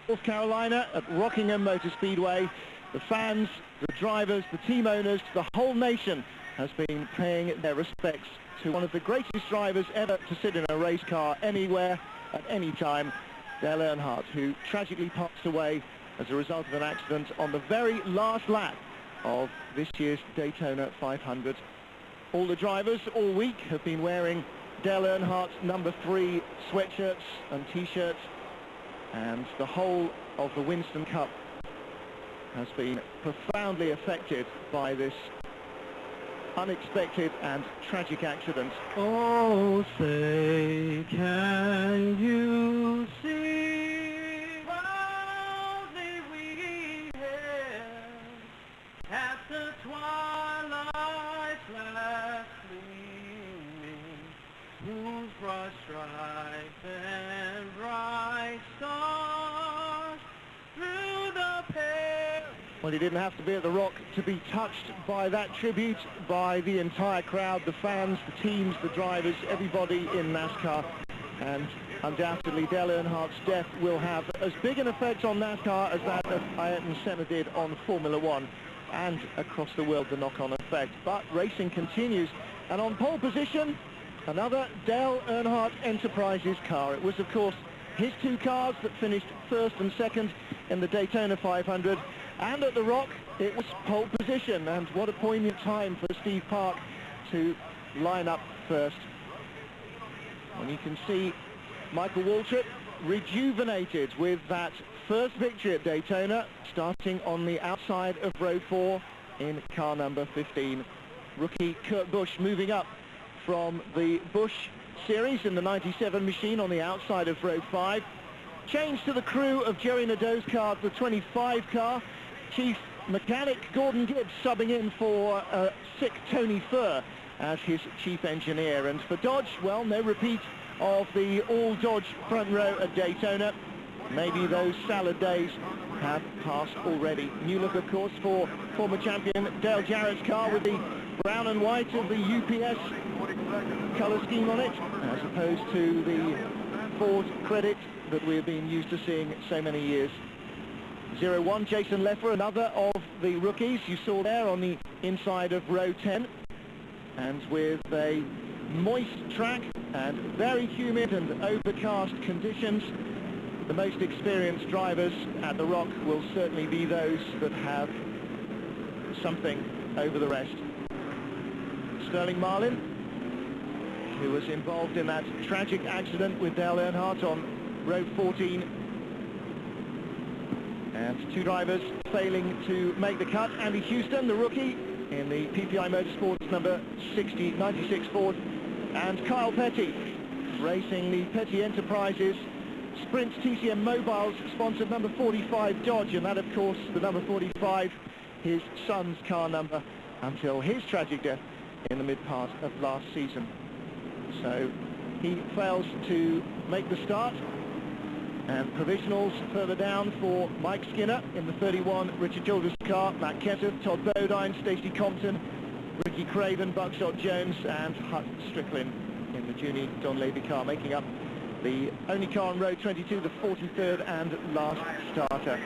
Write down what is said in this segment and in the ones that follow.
North Carolina at Rockingham Motor Speedway. The fans, the drivers, the team owners, the whole nation has been paying their respects to one of the greatest drivers ever to sit in a race car anywhere at any time, Dale Earnhardt, who tragically passed away as a result of an accident on the very last lap of this year's Daytona 500. All the drivers all week have been wearing Dale Earnhardt's number 3 sweatshirts and t-shirts, and the whole of the Winston Cup has been profoundly affected by this unexpected and tragic accident. Oh, say, can you see proudly we hailed at the twilight's last gleaming, whose broad stripes and bright stars through the pale. Well, he didn't have to be at the Rock to be touched by that tribute by the entire crowd, the fans, the teams, the drivers, everybody in NASCAR. And undoubtedly Dale Earnhardt's death will have as big an effect on NASCAR as that of Ayrton Senna did on Formula One, and across the world the knock-on effect. But racing continues, and on pole position, another Dale Earnhardt Enterprises car. It was, of course, his 2 cars that finished first and second in the Daytona 500. And at the Rock, it was pole position, and what a poignant time for Steve Park to line up first. And you can see Michael Waltrip rejuvenated with that first victory at Daytona, starting on the outside of row 4 in car number 15. Rookie Kurt Busch moving up from the Busch series in the 97 machine on the outside of row 5. Change to the crew of Jerry Nadeau's car, the 25 car. Chief mechanic Gordon Gibbs subbing in for sick Tony Furr as his chief engineer. And for Dodge, well, no repeat of the all-Dodge front row at Daytona. Maybe those salad days have passed already. New look, of course, for former champion Dale Jarrett's car with the brown and white of the UPS colour scheme on it, as opposed to the Ford credit that we have been used to seeing so many years. 0-1, Jason Leffer, another of the rookies you saw there on the inside of row 10. And with a moist track and very humid and overcast conditions, the most experienced drivers at the Rock will certainly be those that have something over the rest. Sterling Marlin, who was involved in that tragic accident with Dale Earnhardt on row 14. And 2 drivers failing to make the cut. Andy Houston, the rookie, in the PPI Motorsports number 96 Ford. And Kyle Petty, racing the Petty Enterprises Sprint TCM Mobiles, sponsored number 45 Dodge. And that, of course, the number 45, his son's car number, until his tragic death in the mid-part of last season. So he fails to make the start. And provisionals further down for Mike Skinner in the 31 Richard Childress car, Matt Kessler, Todd Bodine, Stacey Compton, Ricky Craven, Buckshot Jones, and Hut Strickland in the Junie Don Levy car, making up the only car on row 22, the 43rd and last starter.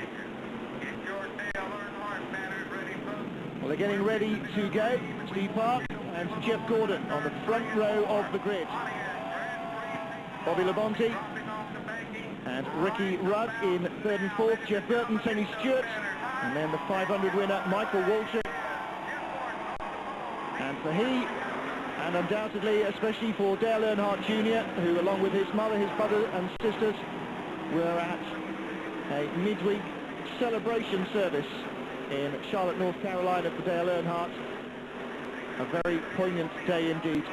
Well, they're getting ready to go. Steve Park and Jeff Gordon on the front row of the grid. Bobby Labonte and Ricky Rudd in 3rd and 4th, Jeff Burton, Tony Stewart, and then the 500 winner, Michael Waltrip. And for he, and undoubtedly, especially for Dale Earnhardt Jr., who along with his mother, his brother and sisters, were at a midweek celebration service in Charlotte, North Carolina for Dale Earnhardt. A very poignant day indeed.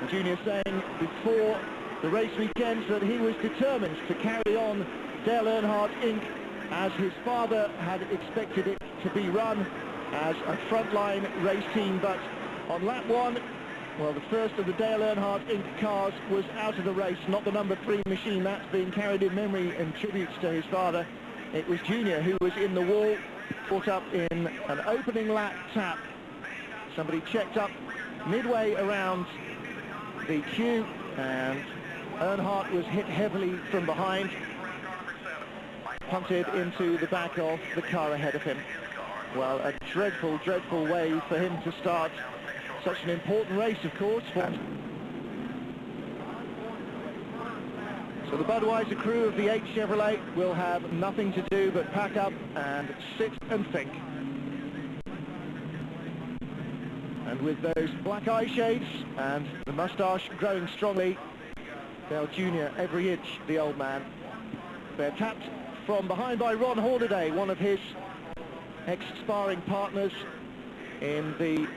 The Junior saying before the race weekend that he was determined to carry on Dale Earnhardt Inc. as his father had expected it to be run as a frontline race team. But on lap 1, well, the first of the Dale Earnhardt Inc. cars was out of the race, not the number 3 machine. That's being carried in memory and tributes to his father. It was Junior who was in the wall, caught up in an opening lap tap. Somebody checked up midway around the queue, and Earnhardt was hit heavily from behind. punted into the back of the car ahead of him. Well, a dreadful, dreadful way for him to start such an important race, of course. So the Budweiser crew of the 8 Chevrolet will have nothing to do but pack up and sit and think. And with those black eye shades and the moustache growing strongly, Dale Jr. every inch, the old man. They're tapped from behind by Ron Hornaday, one of his ex-sparring partners in the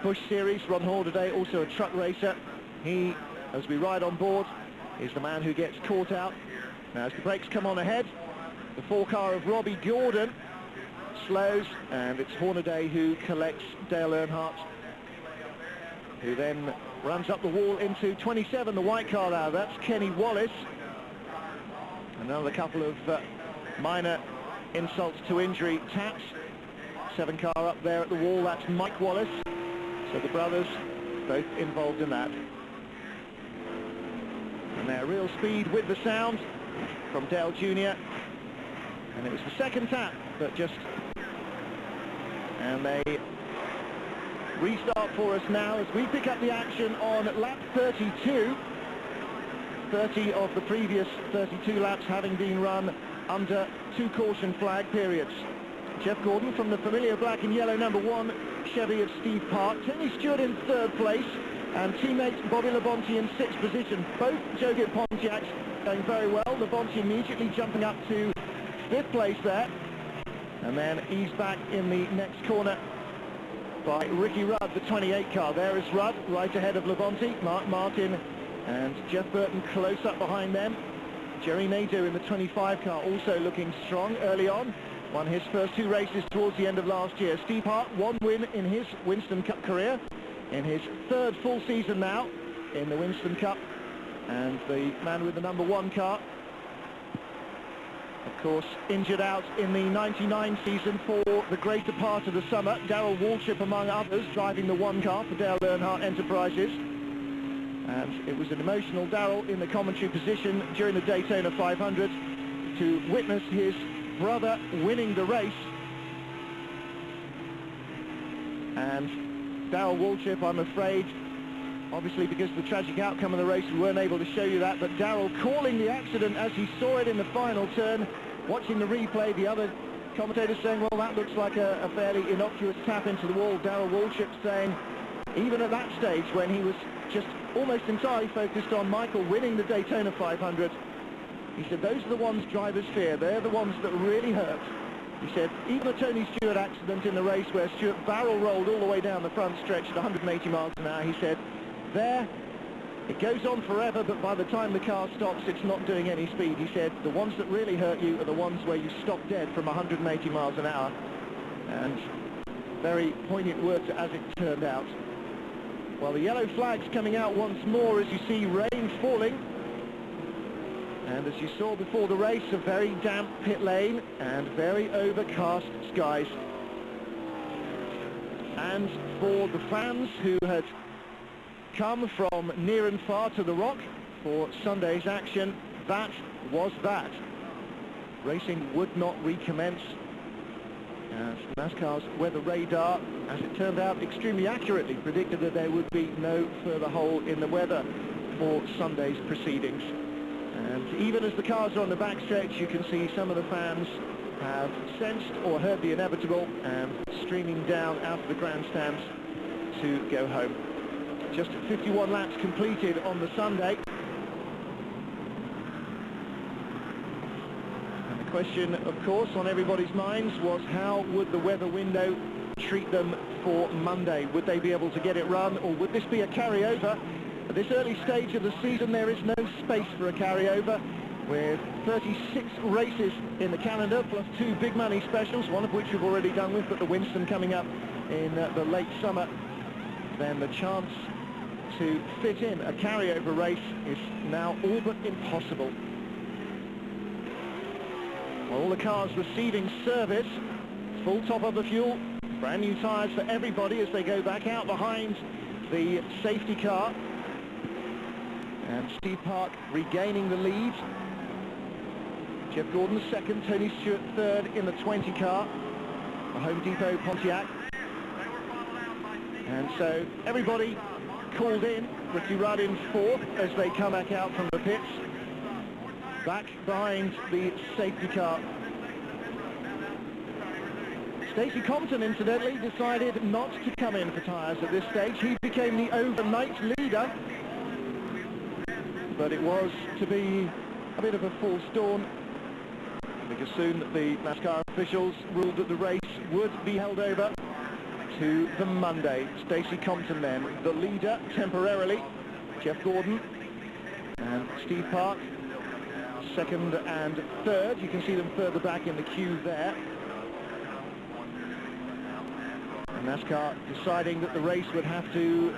Bush Series. Ron Hornaday, also a truck racer. He, as we ride on board, is the man who gets caught out. Now as the brakes come on ahead, the 4 car of Robbie Gordon slows, and it's Hornaday who collects Dale Earnhardt, who then runs up the wall into 27, the white car now. That's Kenny Wallace. Another couple of minor insults to injury taps. 7 car up there at the wall, that's Mike Wallace. So the brothers both involved in that. And their real speed with the sound from Dale Jr. And it was the second tap that just... And they restart for us now as we pick up the action on lap 32. 30 of the previous 32 laps having been run under 2 caution flag periods. Jeff Gordon from the familiar black and yellow number 1 Chevy of Steve Park. Tony Stewart in 3rd place, and teammate Bobby Labonte in 6th position. Both Joe Gibb Pontiacs going very well. Labonte immediately jumping up to 5th place there, and then eased back in the next corner by Ricky Rudd, the 28 car. There is Rudd right ahead of Labonte. Mark Martin and Jeff Burton close up behind them. Jerry Nadeau in the 25 car also looking strong early on. Won his first 2 races towards the end of last year. Steve Hart, 1 win in his Winston Cup career, in his 3rd full season now in the Winston Cup. And the man with the number 1 car, of course, injured out in the 99 season for the greater part of the summer. Darrell Waltrip, among others, driving the 1 car for Dale Earnhardt Enterprises. And it was an emotional Darrell in the commentary position during the Daytona 500 to witness his brother winning the race. And Darrell Waltrip, I'm afraid, obviously because of the tragic outcome of the race, we weren't able to show you that, but Darrell calling the accident as he saw it in the final turn, watching the replay, the other commentators saying, well, that looks like a fairly innocuous tap into the wall. Darrell Waltrip saying, even at that stage when he was just almost entirely focused on Michael winning the Daytona 500, he said, those are the ones drivers fear. They're the ones that really hurt. He said, even the Tony Stewart accident in the race where Stewart barrel rolled all the way down the front stretch at 180 miles an hour, he said, there, it goes on forever, but by the time the car stops, it's not doing any speed. He said, the ones that really hurt you are the ones where you stop dead from 180 miles an hour. And very poignant words as it turned out. Well, the yellow flag's coming out once more as you see rain falling. And as you saw before the race, a very damp pit lane and very overcast skies. And for the fans who had come from near and far to the Rock for Sunday's action, that was that. Racing would not recommence. As NASCAR's weather radar, as it turned out, extremely accurately predicted that there would be no further hole in the weather for Sunday's proceedings. And even as the cars are on the backstretch, you can see some of the fans have sensed or heard the inevitable and streaming down out of the grandstands to go home. Just 51 laps completed on the Sunday. And the question, of course, on everybody's minds was how would the weather window treat them for Monday? Would they be able to get it run, or would this be a carryover? At this early stage of the season, there is no space for a carryover, with 36 races in the calendar, plus 2 big money specials, one of which we've already done with, but the Winston coming up in the late summer. Then the chance to fit in a carryover race is now all but impossible. All the cars receiving service, full top of the fuel, brand new tyres for everybody as they go back out behind the safety car. And Steve Park regaining the lead. Jeff Gordon second, Tony Stewart third in the 20 car, the Home Depot Pontiac. And so everybody called in. Ricky Rudd in fourth as they come back out from the pits. Back behind the safety car. Stacey Compton, incidentally, decided not to come in for tyres at this stage. He became the overnight leader. But it was to be a bit of a false dawn, because soon the NASCAR officials ruled that the race would be held over to the Monday. Stacey Compton then, the leader temporarily. Jeff Gordon and Steve Park, second and third. You can see them further back in the queue there. And NASCAR deciding that the race would have to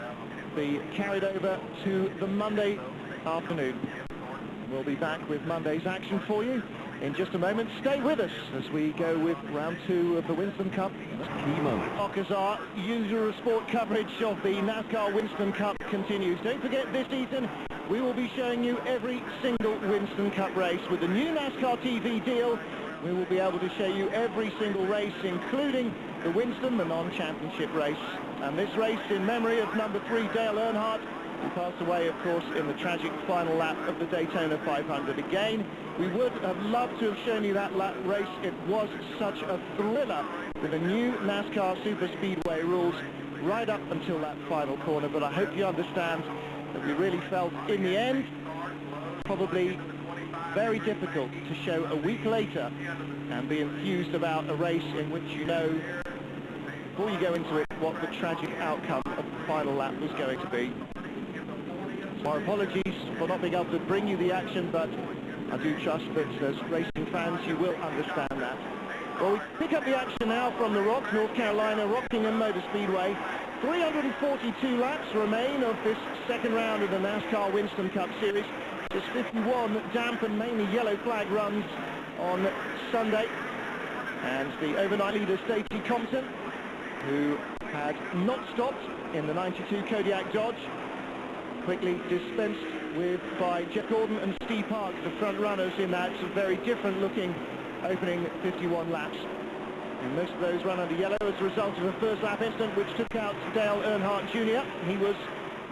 be carried over to the Monday afternoon. We'll be back with Monday's action for you in just a moment. Stay with us as we go with round two of the Winston Cup. Key moment. As our usual sport coverage of the NASCAR Winston Cup continues. Don't forget, this season we will be showing you every single Winston Cup race. With the new NASCAR TV deal, we will be able to show you every single race, including the Winston, the non-championship race. And this race in memory of number 3 Dale Earnhardt, who passed away, of course, in the tragic final lap of the Daytona 500. Again, we would have loved to have shown you that race. It was such a thriller with the new NASCAR Super Speedway rules right up until that final corner. But I hope you understand that we really felt, in the end, probably very difficult to show a week later and be enthused about a race in which you know, before you go into it, what the tragic outcome of the final lap was going to be. So our apologies for not being able to bring you the action, but I do trust that as racing fans you will understand that. Well, we pick up the action now from the Rock, North Carolina, Rockingham Motor Speedway. 342 laps remain of this second round of the NASCAR Winston Cup Series. Just 51 damp and mainly yellow flag runs on Sunday. And the overnight leader, Stacey Compton, who had not stopped in the 92 Kodiak Dodge, quickly dispensed with by Jeff Gordon and Steve Park, the front runners in that very different looking opening 51 laps. And most of those run under yellow as a result of a first lap incident which took out Dale Earnhardt Jr. He was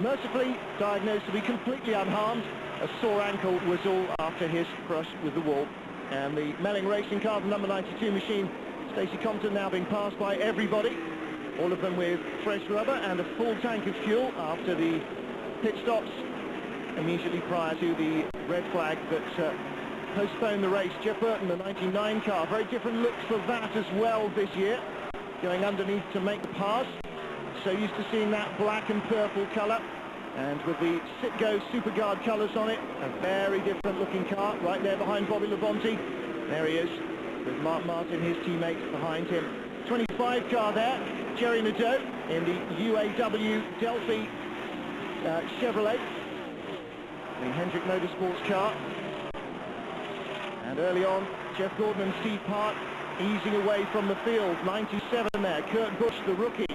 mercifully diagnosed to be completely unharmed. A sore ankle was all after his crush with the wall. And the Melling Racing car, the number 92 machine, Stacey Compton, now being passed by everybody, all of them with fresh rubber and a full tank of fuel after the pit stops immediately prior to the red flag that postponed the race. Jeff Burton, the 99 car, very different look for that as well this year, going underneath to make the pass. So used to seeing that black and purple colour, and with the Citgo Superguard colours on it, a very different looking car right there behind Bobby Labonte. There he is with Mark Martin, his teammate, behind him. 25 car there, Jerry Nadeau in the UAW Delphi Chevrolet, the Hendrick Motorsports car. And early on, Jeff Gordon and Steve Park easing away from the field. 97 there, Kurt Busch, the rookie.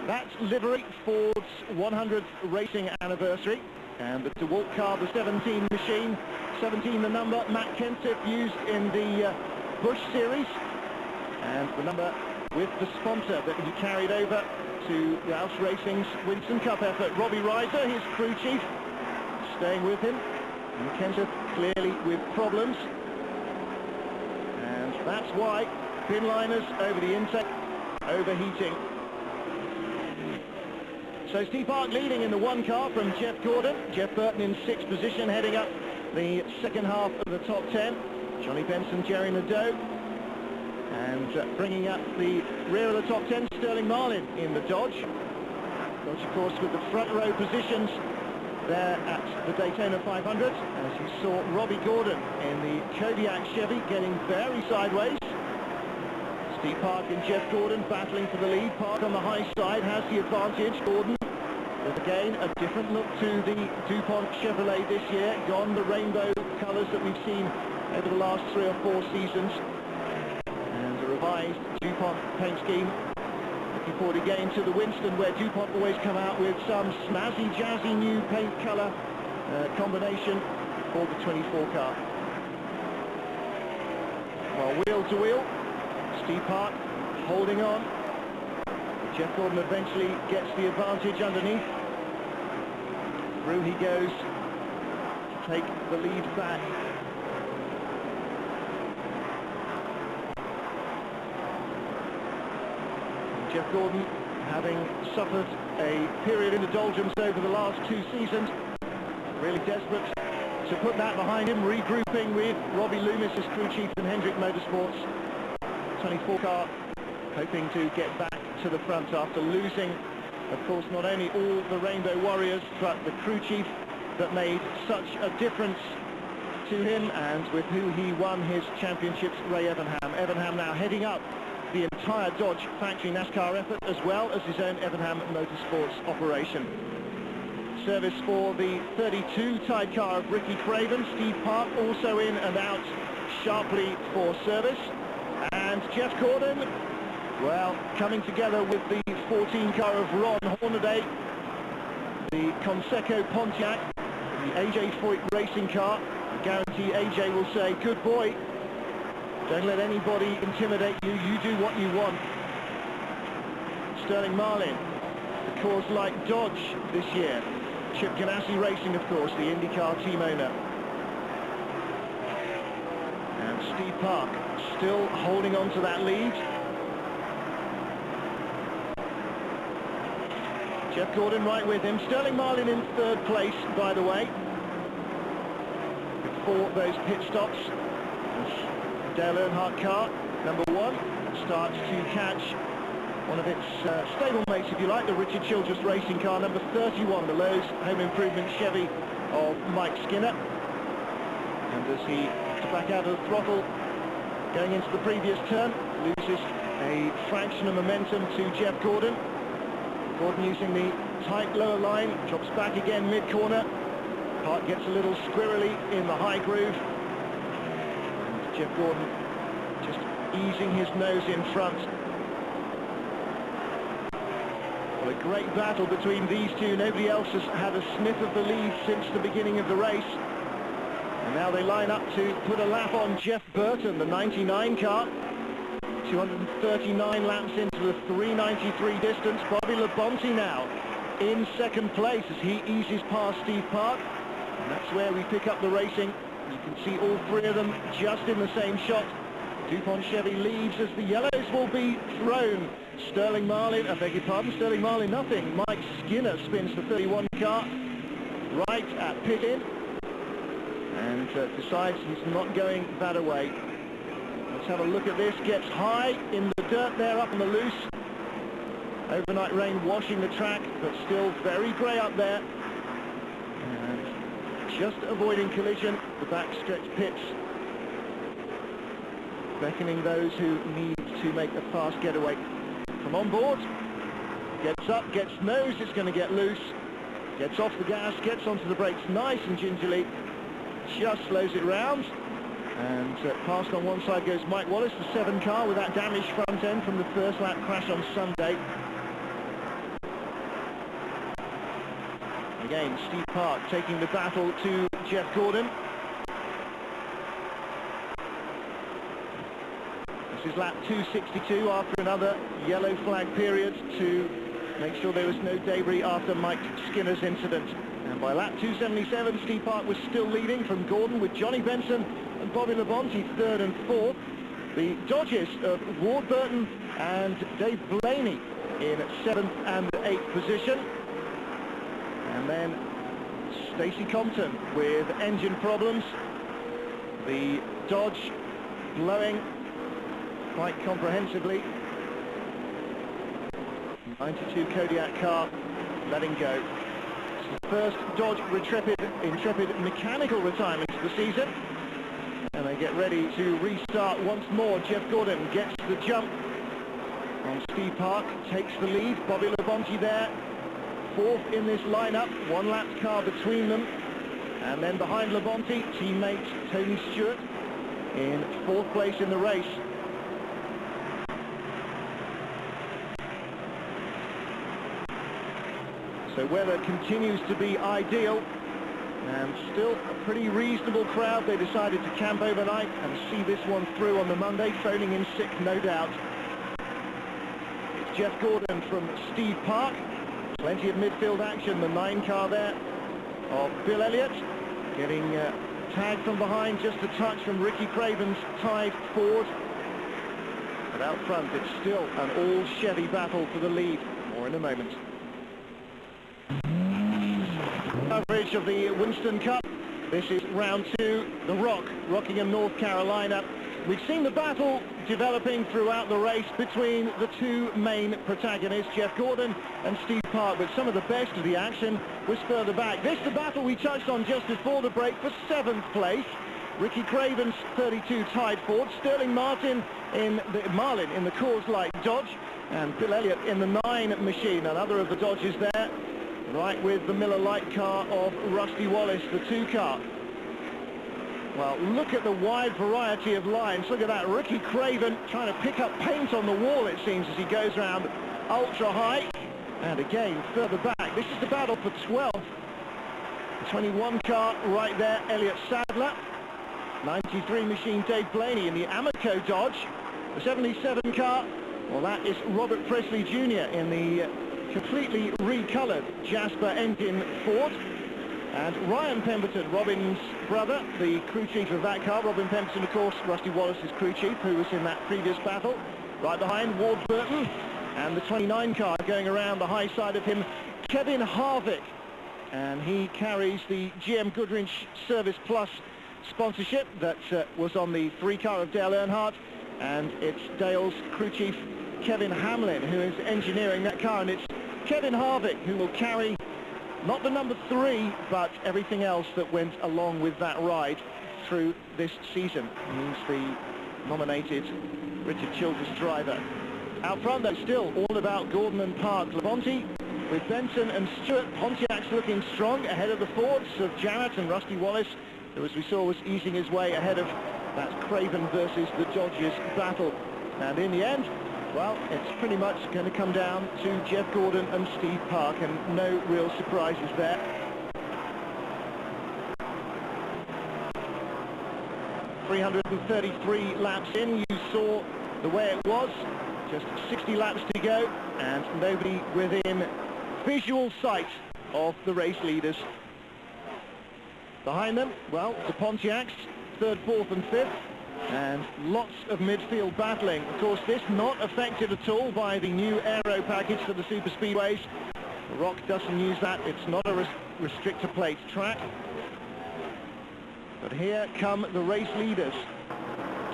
That's livery, Ford's 100th racing anniversary. And the DeWalt car, the 17 machine. 17 the number Matt Kenseth used in the Busch series. And the number with the sponsor that he carried over to Roush Racing's Winston Cup effort. Robbie Reiser, his crew chief, staying with him. And Kenseth clearly with problems. And that's why pin liners over the intake, overheating. So Steve Park leading in the one car from Jeff Gordon. Jeff Burton in 6th position, heading up the second half of the top 10. Johnny Benson, Jerry Nadeau. And bringing up the rear of the top 10, Sterling Marlin in the Dodge. Dodge, of course, with the front row positions there at the Daytona 500. As you saw Robbie Gordon in the Kodiak Chevy getting very sideways. Steve Park and Jeff Gordon battling for the lead. Park on the high side has the advantage. Gordon with, again, a different look to the DuPont Chevrolet this year. Gone the rainbow colours that we've seen over the last 3 or 4 seasons. And a revised DuPont paint scheme. Looking forward again to the Winston, where DuPont always come out with some snazzy, jazzy new paint colour combination for the 24 car. Well, wheel to wheel, Steve Park holding on. Jeff Gordon eventually gets the advantage underneath. Through he goes to take the lead back. And Jeff Gordon, having suffered a period in the doldrums over the last 2 seasons, really desperate to put that behind him, regrouping with Robbie Loomis as crew chief in Hendrick Motorsports. 24 car, hoping to get back to the front after losing, of course, not only all the Rainbow Warriors, but the crew chief that made such a difference to him and with who he won his championships, Ray Evernham. Evernham now heading up the entire Dodge factory NASCAR effort, as well as his own Evernham Motorsports operation. Service for the 32 tied car of Ricky Craven. Steve Park also in and out sharply for service. And Jeff Gordon, well, coming together with the 14 car of Ron Hornaday, the Conseco Pontiac, the AJ Foyt racing car. I guarantee AJ will say, good boy, don't let anybody intimidate you, you do what you want. Sterling Marlin, the Coors Light Dodge this year. Chip Ganassi Racing, of course, the IndyCar team owner. And Steve Park still holding on to that lead. Jeff Gordon right with him. Sterling Marlin in 3rd place, by the way. Before those pit stops, Dale Earnhardt car, number 1, starts to catch one of its stablemates, if you like, the Richard Childress racing car, number 31, the Lowe's Home Improvement Chevy of Mike Skinner. And as he gets back out of the throttle, going into the previous turn, loses a fraction of momentum to Jeff Gordon. Gordon using the tight lower line, drops back again mid-corner. Park gets a little squirrely in the high groove. And Jeff Gordon just easing his nose in front. Well, a great battle between these two. Nobody else has had a sniff of the lead since the beginning of the race. And now they line up to put a lap on Jeff Burton, the 99 car. 239 laps into the 393 distance. Bobby Labonte now in 2nd place as he eases past Steve Park. And that's where we pick up the racing. You can see all 3 of them just in the same shot. DuPont Chevy leads as the yellows will be thrown. Sterling Marlin, I beg your pardon, Sterling Marlin nothing. Mike Skinner spins the 31 car right at pit-in and decides he's not going that away. Let's have a look at this. Gets high in the dirt there up on the loose. Overnight rain washing the track, but still very grey up there. And just avoiding collision, the backstretch pits beckoning those who need to make a fast getaway. From on board, gets up, gets nose, it's going to get loose. Gets off the gas, gets onto the brakes nice and gingerly. Just slows it round. And past on one side goes Mike Wallace, the 7 car with that damaged front end from the first lap crash on Sunday. Again, Steve Park taking the battle to Jeff Gordon. This is lap 262 after another yellow flag period to make sure there was no debris after Mike Skinner's incident. And by lap 277, Steve Park was still leading from Gordon with Johnny Benson and Bobby Labonte 3rd and 4th. The Dodges of Ward Burton and Dave Blaney in 7th and 8th position. And then Stacey Compton with engine problems. The Dodge blowing quite comprehensively. 92 Kodiak car letting go. It's the first Dodge Intrepid mechanical retirement of the season. And they get ready to restart once more. Jeff Gordon gets the jump on Steve Park, takes the lead. Bobby Labonte there, 4th in this lineup, 1 lap car between them. And then behind Labonte, teammate Tony Stewart in 4th place in the race. So weather continues to be ideal. And still a pretty reasonable crowd. They decided to camp overnight and see this one through on the Monday, phoning in sick, no doubt. It's Jeff Gordon from Steve Park. Plenty of midfield action. The 9 car there of Bill Elliott getting tagged from behind, just a touch from Ricky Craven's tied Ford. But out front, it's still an all-Chevy battle for the lead. More in a moment. Coverage of the Winston Cup. This is round 2, the Rock, Rockingham, North Carolina. We've seen the battle developing throughout the race between the two main protagonists, Jeff Gordon and Steve Park, but some of the best of the action was further back. This is the battle we touched on just before the break for 7th place. Ricky Craven's 32 tied Ford, Sterling Marlin in the Coors Light Dodge, and Bill Elliott in the 9 machine, another of the Dodges there, right with the Miller Lite car of Rusty Wallace, the 2 car. Well, look at the wide variety of lines. Look at that, Ricky Craven trying to pick up paint on the wall, it seems, as he goes round ultra high. And again, further back. This is the battle for 12th. The 21 car right there, Elliott Sadler. 93 machine Dave Blaney in the Amoco Dodge. The 77 car, well, that is Robert Presley Jr. in the completely recolored Jasper engine Ford. And Ryan Pemberton, Robin's brother, the crew chief of that car. Robin Pemberton, of course, Rusty Wallace's crew chief, who was in that previous battle. Right behind, Ward Burton. And the 29 car going around the high side of him, Kevin Harvick. And he carries the GM Goodwrench Service Plus sponsorship that was on the 3 car of Dale Earnhardt. And it's Dale's crew chief, Kevin Hamlin, who is engineering that car. And it's Kevin Harvick who will carry not the number 3, but everything else that went along with that ride through this season. He's the nominated Richard Childress driver. Out front, though, still all about Gordon and Park. Labonte with Benson and Stewart. Pontiac's looking strong ahead of the Fords of Jarrett and Rusty Wallace, who, as we saw, was easing his way ahead of that Craven versus the Dodgers battle. And in the end, well, it's pretty much going to come down to Jeff Gordon and Steve Park, and no real surprises there. .333 laps in, you saw the way it was. Just 60 laps to go, and nobody within visual sight of the race leaders. Behind them, well, the Pontiacs, 3rd, 4th and 5th. And lots of midfield battling. Of course, this not affected at all by the new aero package for the super speedways. The Rock doesn't use that. It's not a restrictor plate track. But here come the race leaders,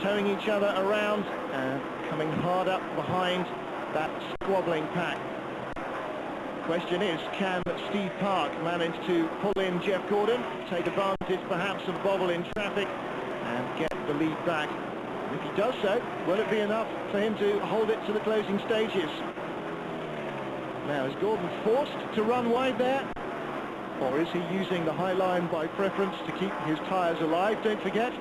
towing each other around and coming hard up behind that squabbling pack. Question is, can Steve Park manage to pull in Jeff Gordon, take advantage perhaps of a bobble in traffic, and get the lead back? And if he does so, will it be enough for him to hold it to the closing stages? Now, is Gordon forced to run wide there? Or is he using the high line by preference to keep his tyres alive? Don't forget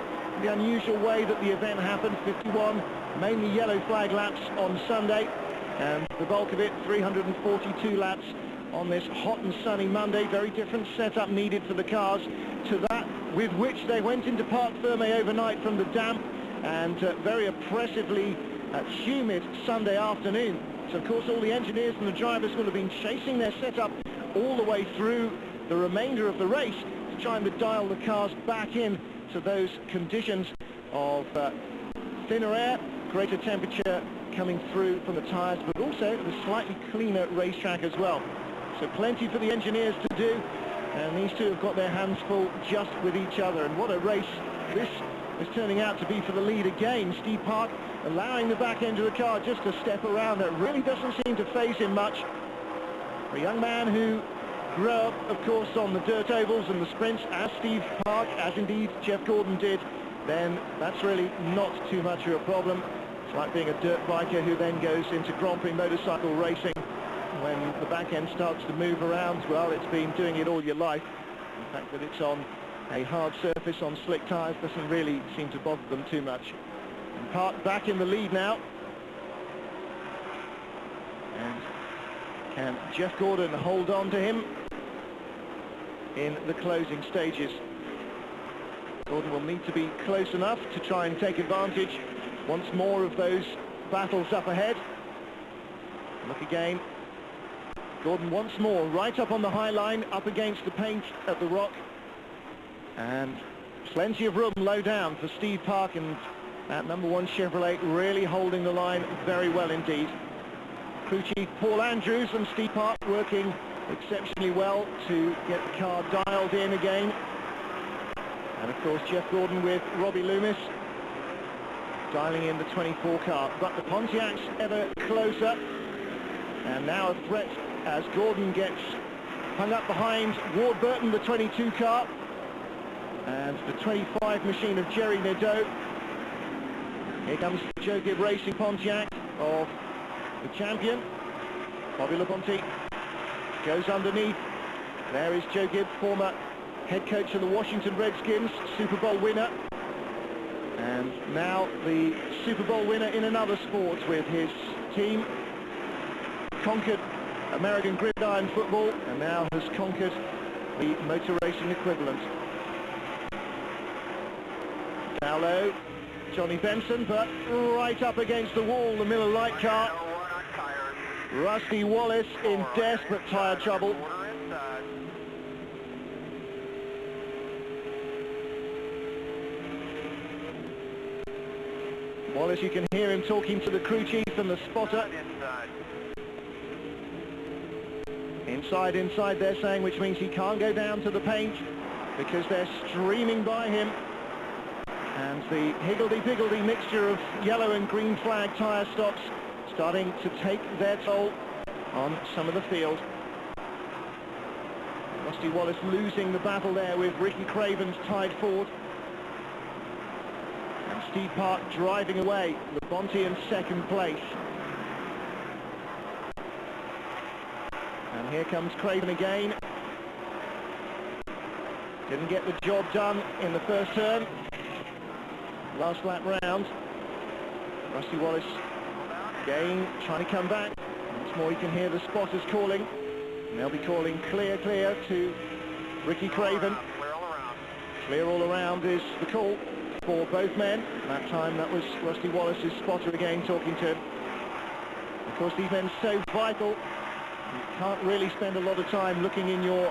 the unusual way that the event happened. 51 mainly yellow flag laps on Sunday, and the bulk of it 342 laps on this hot and sunny Monday. Very different setup needed for the cars to that with which they went into Parc Ferme overnight from the damp and very oppressively humid Sunday afternoon. So of course all the engineers and the drivers will have been chasing their setup all the way through the remainder of the race to try and dial the cars back in to those conditions of thinner air, greater temperature coming through from the tyres, but also the slightly cleaner racetrack as well. So plenty for the engineers to do, and these two have got their hands full just with each other. And what a race this is turning out to be for the lead again. Steve Park allowing the back end of the car just to step around. That really doesn't seem to faze him much. For a young man who grew up, of course, on the dirt ovals and the sprints, as Steve Park, as indeed Jeff Gordon did, then that's really not too much of a problem. It's like being a dirt biker who then goes into Grand Prix motorcycle racing. When the back end starts to move around, well, it's been doing it all your life. The fact that it's on a hard surface on slick tyres doesn't really seem to bother them too much. And Park back in the lead now. And can Jeff Gordon hold on to him? in the closing stages. Gordon will need to be close enough to try and take advantage once more of those battles up ahead. Look again. Gordon once more right up on the high line, up against the paint at the rock. And plenty of room low down for Steve Park, and that number 1 Chevrolet really holding the line very well indeed. Crew Chief Paul Andrews and Steve Park working exceptionally well to get the car dialed in again. And of course Jeff Gordon with Robbie Loomis dialing in the 24 car. But the Pontiac's ever closer, and now a threat as Gordon gets hung up behind Ward Burton, the 22 car, and the 25 machine of Jerry Nadeau. Here comes the Joe Gibb Racing Pontiac of the champion. Bobby Labonte goes underneath. There is Joe Gibb, former head coach of the Washington Redskins, Super Bowl winner, and now the Super Bowl winner in another sport with his team. Conquered American gridiron football and now has conquered the motor racing equivalent. Down low, Johnny Benson, but right up against the wall, the Miller Lite car. Rusty Wallace in desperate tyre trouble. Wallace, you can hear him talking to the crew chief and the spotter. Inside they're saying, which means he can't go down to the paint because they're streaming by him. And the higgledy-piggledy mixture of yellow and green flag tyre stops starting to take their toll on some of the field. Rusty Wallace losing the battle there with Ricky Craven's tied Ford. And Steve Park driving away, Labonte in second place. And here comes Craven again. Didn't get the job done in the first turn. Last lap round. Rusty Wallace again trying to come back. Once more you can hear the spotters calling. And they'll be calling clear, clear to Ricky Craven. Clear all around is the call for both men. That time that was Rusty Wallace's spotter again talking to him. Of course, these men so vital. You can't really spend a lot of time looking in your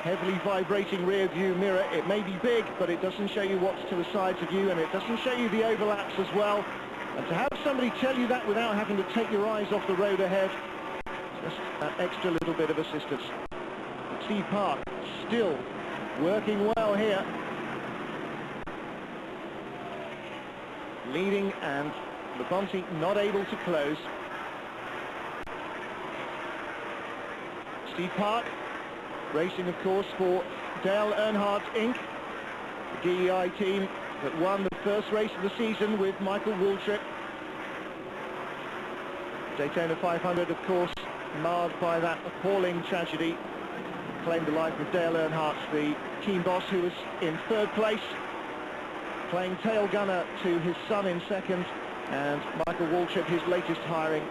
heavily vibrating rear view mirror. It may be big, but it doesn't show you what's to the sides of you, and it doesn't show you the overlaps as well. And to have somebody tell you that without having to take your eyes off the road ahead, just that extra little bit of assistance. But Steve Park still working well here. Leading, and Labonte not able to close. Steve Park racing, of course, for Dale Earnhardt Inc., the DEI team that won the first race of the season with Michael Waltrip. Daytona 500, of course, marred by that appalling tragedy. Claimed the life of Dale Earnhardt, the team boss, who was in third place, playing tail gunner to his son in second, and Michael Waltrip, his latest hiring,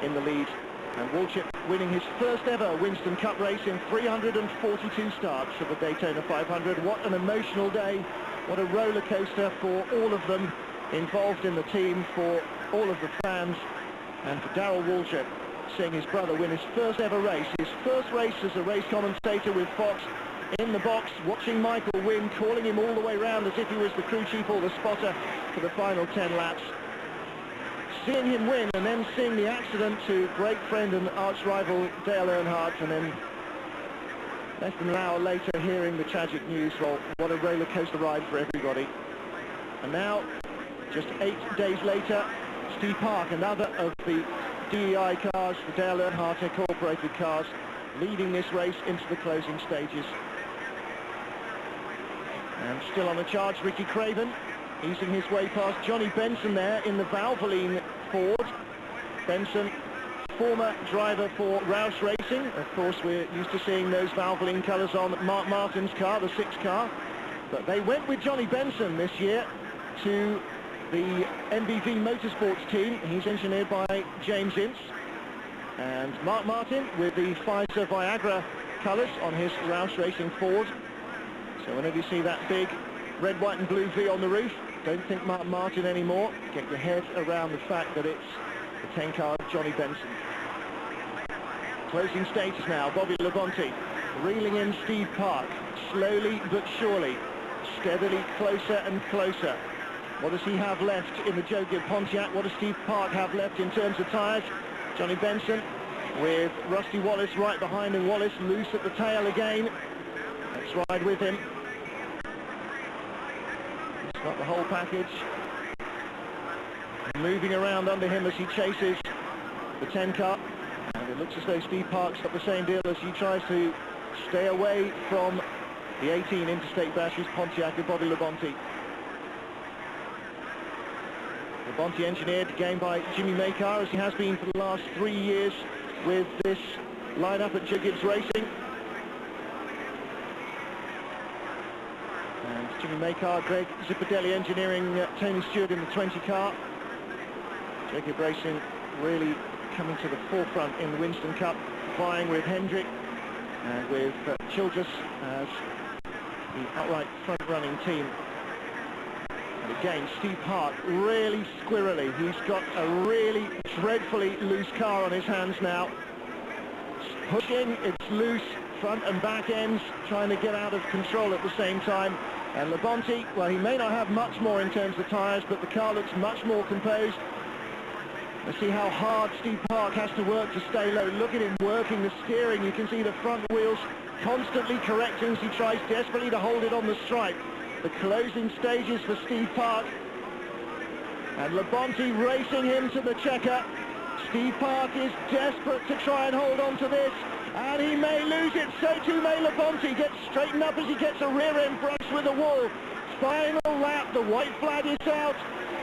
in the lead. And Waltrip winning his first ever Winston Cup race in 342 starts of the Daytona 500. What an emotional day. What a roller coaster for all of them involved in the team, for all of the fans, and for Darrell Waltrip, seeing his brother win his first ever race. His first race as a race commentator with Fox, in the box, watching Michael win, calling him all the way round as if he was the crew chief or the spotter for the final 10 laps. Seeing him win, and then seeing the accident to great friend and arch rival Dale Earnhardt, and then less than an hour later hearing the tragic news. Well, what a roller coaster ride for everybody. And now, just 8 days later, Steve Park, another of the DEI cars, the Dale Earnhardt Incorporated cars, leading this race into the closing stages. And still on the charge, Ricky Craven, easing his way past Johnny Benson there in the Valvoline Ford. Benson, former driver for Roush Racing. Of course, we're used to seeing those Valvoline colours on Mark Martin's car, the 6 car. But they went with Johnny Benson this year to the MBV Motorsports team. He's engineered by James Ince. And Mark Martin with the Pfizer Viagra colours on his Roush Racing Ford. So whenever you see that big red, white and blue V on the roof, don't think Martin anymore. Get your head around the fact that it's the 10 car of Johnny Benson. Closing stages now, Bobby Labonte reeling in Steve Park, slowly but surely, steadily closer and closer. What does he have left in the Joe Gibb Pontiac? What does Steve Park have left in terms of tyres? Johnny Benson with Rusty Wallace right behind him. Wallace loose at the tail again. Let's ride with him. It's not the whole package. Moving around under him as he chases the 10 car. And it looks as though Steve Park's got the same deal as he tries to stay away from the 18 Interstate Bashes Pontiac of Bobby Labonte. Labonte engineered again by Jimmy Makar, as he has been for the last 3 years with this lineup at Joe Gibbs Racing. And Jimmy Makar, Greg Zipadelli engineering Tony Stewart in the 20 car. Joe Gibbs Racing really coming to the forefront in the Winston Cup, vying with Hendrick and with Childress as the outright front-running team. And again, Steve Park really squirrely. He's got a really dreadfully loose car on his hands now. Pushing, it's loose, front and back ends, trying to get out of control at the same time. And Labonte, well, he may not have much more in terms of tyres, but the car looks much more composed. Let's see how hard Steve Park has to work to stay low. Look at him working the steering. You can see the front wheels constantly correcting as he tries desperately to hold it on the stripe. The closing stages for Steve Park. And Labonte racing him to the checker. Steve Park is desperate to try and hold on to this. And he may lose it, so too may Labonte. Gets straightened up as he gets a rear end brush with the wall. Final lap, the white flag is out.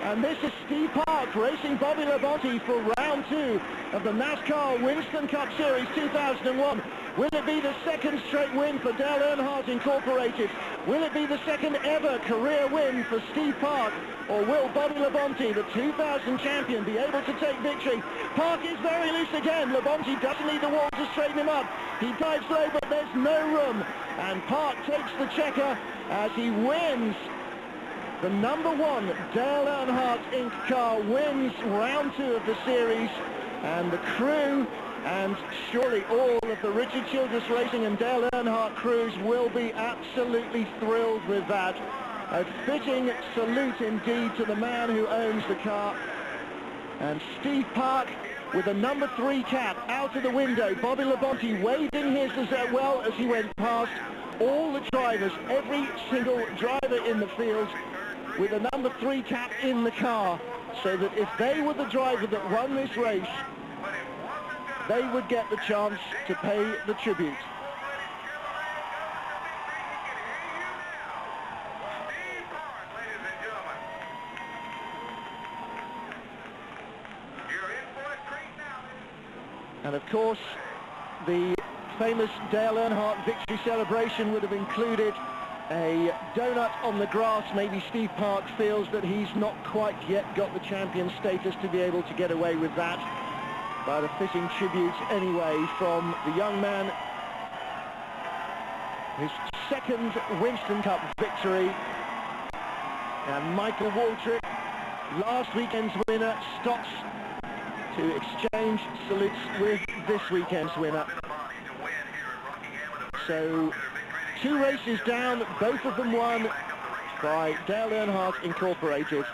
And this is Steve Park racing Bobby Labonte for round 2 of the NASCAR Winston Cup Series 2001. Will it be the second straight win for Dale Earnhardt Incorporated? Will it be the second ever career win for Steve Park? Or will Bobby Labonte, the 2000 champion, be able to take victory? Park is very loose again. Labonte doesn't need the wall to straighten him up. He dives low, but there's no room. And Park takes the checker as he wins. The #1 Dale Earnhardt Inc. car wins round 2 of the series, and the crew, and surely all of the Richard Childress Racing and Dale Earnhardt crews, will be absolutely thrilled with that. A fitting salute indeed to the man who owns the car. And Steve Park with a #3 cap out of the window. Bobby Labonte waving his as well as he went past all the drivers, every single driver in the field, with a #3 cap in the car, so that if they were the driver that won this race, they would get the chance to pay the tribute. And of course, the famous Dale Earnhardt victory celebration would have included a donut on the grass. Maybe Steve Park feels that he's not quite yet got the champion status to be able to get away with that. But a fitting tribute anyway from the young man. His second Winston Cup victory. And Michael Waltrip, last weekend's winner, stops to exchange salutes with this weekend's winner. So 2 races down, both of them won by Dale Earnhardt Incorporated.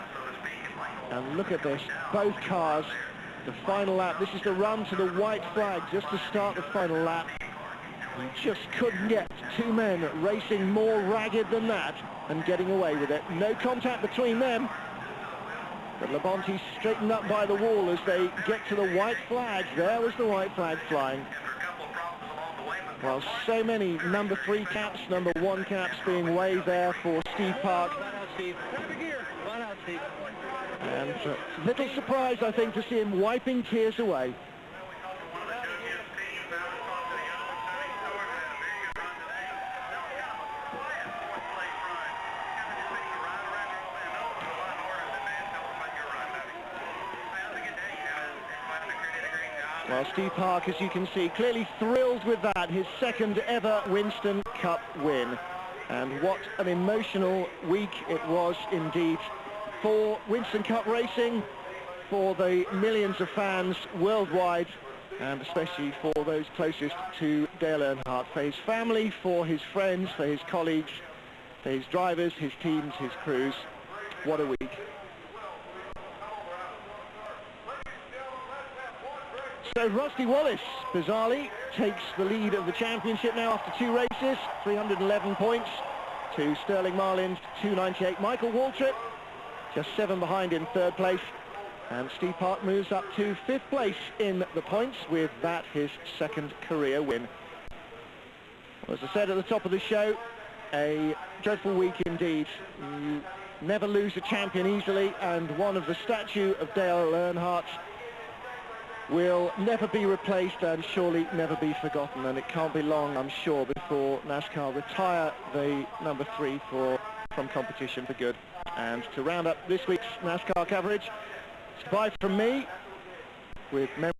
And look at this, both cars, the final lap. This is the run to the white flag just to start the final lap. You just couldn't get 2 men racing more ragged than that and getting away with it. No contact between them. But Labonte straightened up by the wall as they get to the white flag. There was the white flag flying. Well, so many #3 caps, #1 caps being waved there for Steve Park. And little surprise, I think, to see him wiping tears away. Well, Steve Park, as you can see, clearly thrilled with that, his second ever Winston Cup win. And what an emotional week it was indeed for Winston Cup racing, for the millions of fans worldwide, and especially for those closest to Dale Earnhardt, for his family, for his friends, for his colleagues, for his drivers, his teams, his crews. What a week. So Rusty Wallace, bizarrely, takes the lead of the championship now after 2 races, 311 points to Sterling Marlin's 298. Michael Waltrip, just 7 behind in 3rd place. And Steve Park moves up to 5th place in the points, with that his 2nd career win. Well, as I said at the top of the show, a dreadful week indeed. You never lose a champion easily, and one of the statue of Dale Earnhardt will never be replaced and surely never be forgotten, and it can't be long, I'm sure, before NASCAR retire the number 3 from competition for good. And to round up this week's NASCAR coverage, it's bye from me with